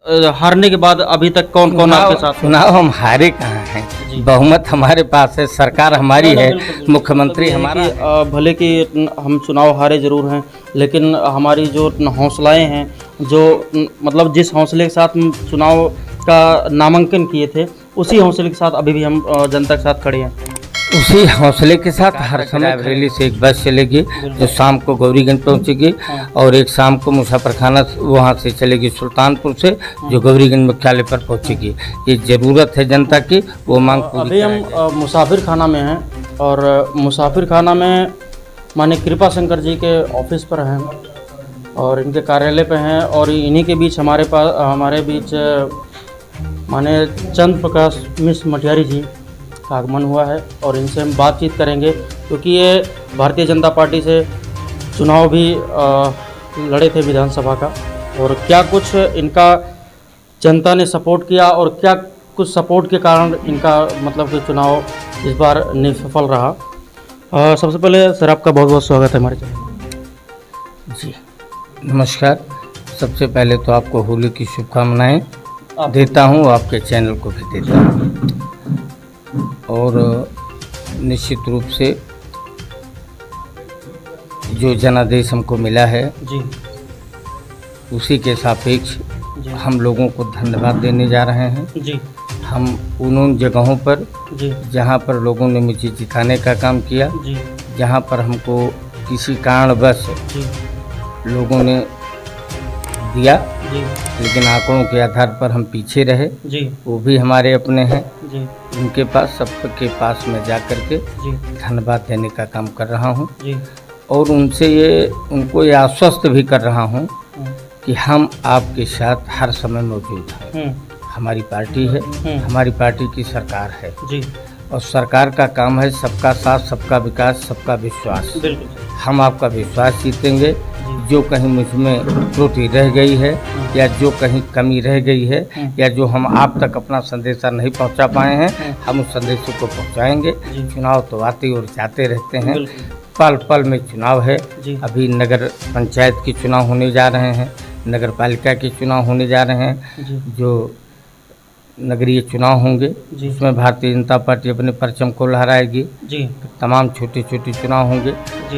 हारने के बाद अभी तक कौन कौन आपके साथ? चुनाव हम हारे कहाँ हैं, बहुमत हमारे पास है, सरकार हमारी है, मुख्यमंत्री हमारा है। भले कि हम चुनाव हारे जरूर हैं, लेकिन हमारी जो हौसलाएं हैं, जो मतलब जिस हौसले के साथ हम चुनाव का नामांकन किए थे, उसी हौसले के साथ अभी भी हम जनता के साथ खड़े हैं। उसी हौसले के साथ हर समय बरेली से एक बस चलेगी जो शाम को गौरीगंज पहुंचेगी, और एक शाम को मुसाफरखाना वहां से चलेगी सुल्तानपुर से, जो गौरीगंज मुख्यालय पर पहुंचेगी। ये ज़रूरत है जनता की, वो मांग पूरी। अभी हम मुसाफिर खाना में हैं, और मुसाफिर खाना में माने कृपा शंकर जी के ऑफिस पर हैं और इनके कार्यालय पे हैं, और इन्हीं के बीच हमारे बीच माने चंद्र प्रकाश मिश्र मटियारी जी का आगमन हुआ है, और इनसे हम बातचीत करेंगे, क्योंकि ये भारतीय जनता पार्टी से चुनाव भी लड़े थे विधानसभा का, और क्या कुछ इनका जनता ने सपोर्ट किया और क्या कुछ सपोर्ट के कारण इनका मतलब कि चुनाव इस बार निसफल रहा। सबसे पहले सर आपका बहुत बहुत स्वागत है हमारे चैनल। जी नमस्कार। सबसे पहले तो आपको होली की शुभकामनाएं देता हूं, आपके चैनल को भी देता हूं, और निश्चित रूप से जो जनादेश हमको मिला है जी, उसी के सापेक्ष हम लोगों को धन्यवाद देने जा रहे हैं। जी, हम उन जगहों पर जी, जहां पर लोगों ने मुझे जिताने का काम किया, जी, जहां पर हमको किसी कारणवश जी, लोगों ने दिया, जी, लेकिन आंकड़ों के आधार पर हम पीछे रहे, जी, वो भी हमारे अपने हैं। जी, उनके पास, सबके पास मैं जा कर के जी, धन्यवाद देने का काम कर रहा हूँ, जी, और उनको ये आश्वस्त भी कर रहा हूँ कि हम आपके साथ हर समय मौजूद हैं। हमारी पार्टी है, हमारी पार्टी की सरकार है, जी, और सरकार का काम है सबका साथ, सबका विकास, सबका विश्वास। बिल्कुल, हम आपका विश्वास जीतेंगे। जो कहीं मुझ में त्रुटि रह गई है, या जो कहीं कमी रह गई है, या जो हम आप तक अपना संदेशा नहीं पहुंचा पाए हैं, हम उस संदेशों को पहुंचाएंगे। चुनाव तो आते और जाते रहते हैं, पल पल में चुनाव है। अभी नगर पंचायत के चुनाव होने जा रहे हैं, नगर पालिका के चुनाव होने जा रहे हैं, जो नगरीय चुनाव होंगे, उसमें भारतीय जनता पार्टी अपने परचम को लहराएगी। तमाम छोटे छोटे चुनाव होंगे।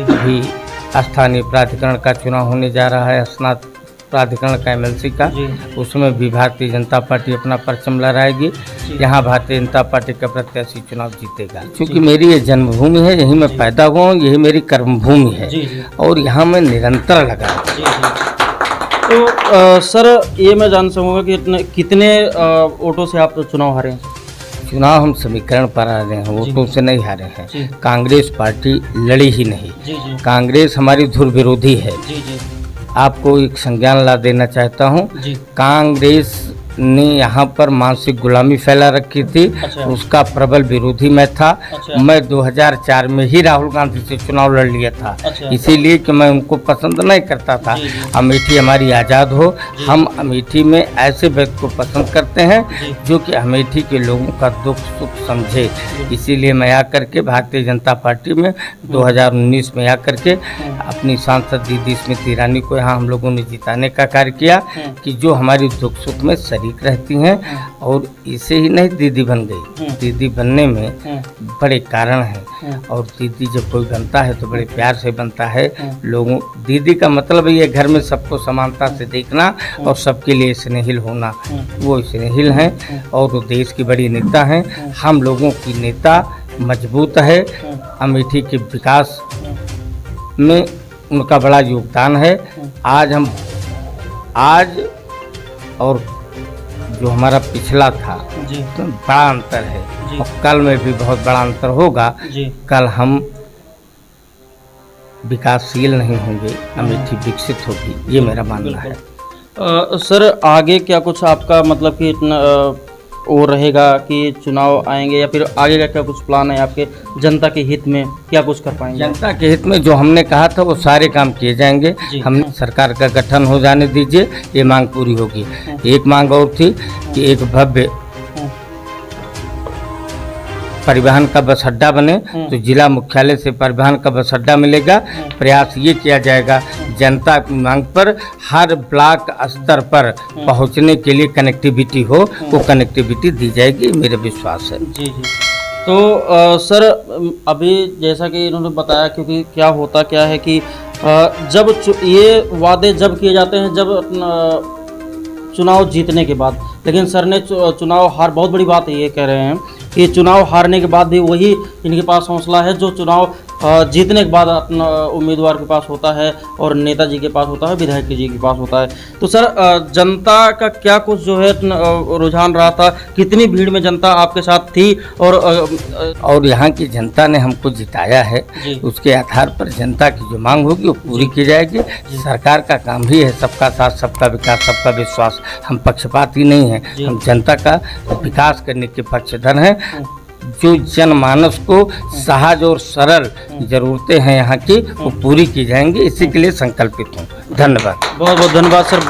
अभी स्थानीय प्राधिकरण का चुनाव होने जा रहा है, स्नात प्राधिकरण का MLC का, उसमें भी भारतीय जनता पार्टी अपना परचम लहराएगी। यहाँ भारतीय जनता पार्टी का प्रत्याशी चुनाव जीतेगा, क्योंकि मेरी ये जन्मभूमि है, यहीं मैं पैदा हुआ हूँ, यही मेरी कर्मभूमि है, और यहाँ मैं निरंतर लगा। तो सर ये मैं जान सकूँगा कि कितने वोटों से आप चुनाव हारे हैं? चुनाव हम समीकरण पर हारे हैं, वोटों से नहीं हारे हैं। कांग्रेस पार्टी लड़ी ही नहीं। कांग्रेस हमारी धुर विरोधी है। आपको एक संज्ञान ला देना चाहता हूँ, कांग्रेस ने यहाँ पर मानसिक गुलामी फैला रखी थी। उसका प्रबल विरोधी मैं था। मैं 2004 में ही राहुल गांधी से चुनाव लड़ लिया था, इसीलिए कि मैं उनको पसंद नहीं करता था। अमेठी हमारी आज़ाद हो, हम अमेठी में ऐसे व्यक्ति को पसंद करते हैं जो कि अमेठी के लोगों का दुख सुख समझे। इसीलिए मैं आकर के भारतीय जनता पार्टी में 2019 में आकर के अपनी सांसद दीदी स्मृति ईरानी को यहाँ हम लोगों ने जिताने का कार्य किया, कि जो हमारी दुख सुख में रहती हैं, और इसे ही नहीं दीदी बन गई। दीदी बनने में बड़े कारण हैं, और दीदी जब कोई बनता है तो बड़े प्यार से बनता है। लोगों दीदी का मतलब ये घर में सबको समानता से देखना और सबके लिए स्नेहिल होना। वो स्नेहिल हैं और वो देश की बड़ी नेता हैं। हम लोगों की नेता मजबूत है। अमेठी के विकास में उनका बड़ा योगदान है। आज और जो हमारा पिछला था तो बड़ा अंतर है, और कल में भी बहुत बड़ा अंतर होगा। कल हम विकासशील नहीं होंगे, अमेठी विकसित होगी, ये मेरा मानना है। सर आगे क्या कुछ आपका मतलब कि इतना वो रहेगा कि चुनाव आएंगे, या फिर आगे का क्या कुछ प्लान है आपके जनता के हित में, क्या कुछ कर पाएंगे? जनता के हित में जो हमने कहा था वो सारे काम किए जाएंगे। हमने सरकार का गठन हो जाने दीजिए, ये मांग पूरी होगी। एक मांग और थी कि एक भव्य परिवहन का बस अड्डा बने तो जिला मुख्यालय से परिवहन का बस अड्डा मिलेगा। प्रयास ये किया जाएगा जनता की मांग पर हर ब्लॉक स्तर पर पहुंचने के लिए कनेक्टिविटी हो, वो कनेक्टिविटी दी जाएगी, मेरा विश्वास है। जी जी। तो सर अभी जैसा कि इन्होंने बताया, क्योंकि क्या है कि जब ये वादे जब किए जाते हैं जब चुनाव जीतने के बाद, लेकिन सर ने चुनाव हार, बहुत बड़ी बात ये कह रहे हैं कि चुनाव हारने के बाद भी वही इनके पास हौसला है जो चुनाव जीतने के बाद अपना उम्मीदवार के पास होता है और नेताजी के पास होता है, विधायक जी के पास होता है। तो सर जनता का क्या कुछ जो है रुझान रहा था, कितनी भीड़ में जनता आपके साथ थी और यहाँ की जनता ने हमको जिताया है, उसके आधार पर जनता की जो मांग होगी वो पूरी की जाएगी। सरकार का काम भी है सबका साथ, सबका विकास, सबका विश्वास। हम पक्षपाती नहीं हैं, हम जनता का विकास करने के पक्षधर हैं। जो जनमानस को सहज और सरल जरूरतें हैं यहाँ की, वो पूरी की जाएंगी, इसी के लिए संकल्पित हूँ। धन्यवाद, बहुत बहुत धन्यवाद सर।